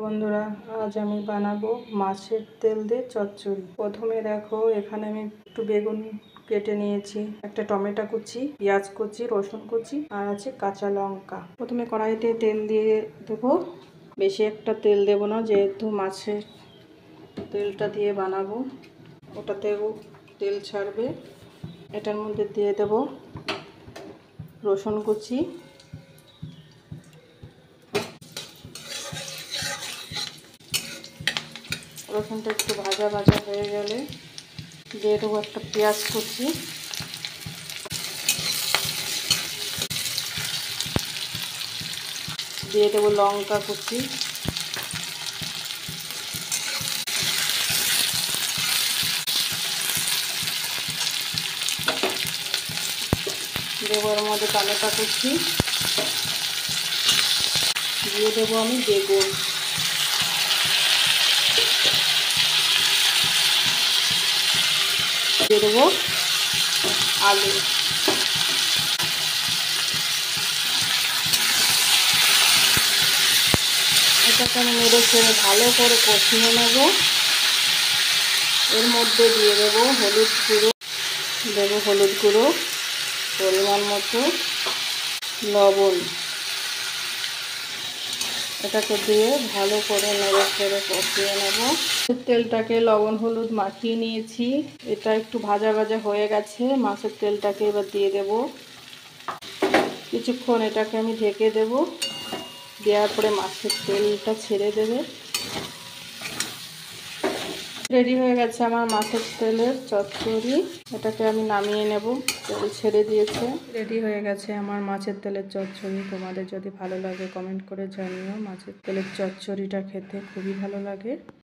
বন্ধুরা, আজ আমি বানাবো মাছের তেল দিয়ে চচ্চড়ি। প্রথমে দেখো, এখানে আমি একটু বেগুন কেটে নিয়েছি, একটা টমেটো কুচি, পেঁয়াজ কুচি, রসুন কুচি আর আছে কাঁচা লঙ্কা। প্রথমে কড়াইতে তেল দিয়ে দেবো। বেশি একটা তেল দেবো না, যেহেতু মাছের তেলটা দিয়ে বানাবো, ওটাতেও তেল ছাড়বে। এটার মধ্যে দিয়ে দেবো রসুন কুচি, রসুনটা একটু ভাজা ভাজা হয়ে গেলে দিয়ে দেবো একটা পেঁয়াজ কুচি, দিয়ে দেবো লঙ্কা কুচি, দেবো এর মধ্যে টমেটো কুচি, দিয়ে দেবো আমি বেগুন, দিয়ে দেবো আলু। এটাকে আমি নেড়ে ছেড়ে ভালো করে কষিয়ে নেব। এর মধ্যে দিয়ে দেবো হলুদ গুঁড়ো, পরিমাণ মতো লবণ। এটাকে দিয়ে ভালো করে নেড়ে ছেড়ে কষিয়ে নেব। তেলটাকে লবণ হলুদ মাখিয়ে নিয়েছি, এটা একটু ভাজা ভাজা হয়ে গেছে। মাছের তেলটাকে এবার দিয়ে দেব। কিছুক্ষণ এটাকে আমি ঢেকে দেব, দেওয়ার পরে মাছের তেলটা ছেড়ে দেবে। রেডি হয়ে গেছে আমার মাছের তেলের চচ্চড়ি। এটাকে আমি নামিয়ে নেব, তেল ছেড়ে দিয়েছে। রেডি হয়ে গেছে আমার মাছের তেলের চচ্চড়ি। তোমাদের যদি ভালো লাগে কমেন্ট করে জানিও। মাছের তেলের চচ্চড়িটা খেতে খুবই ভালো লাগে।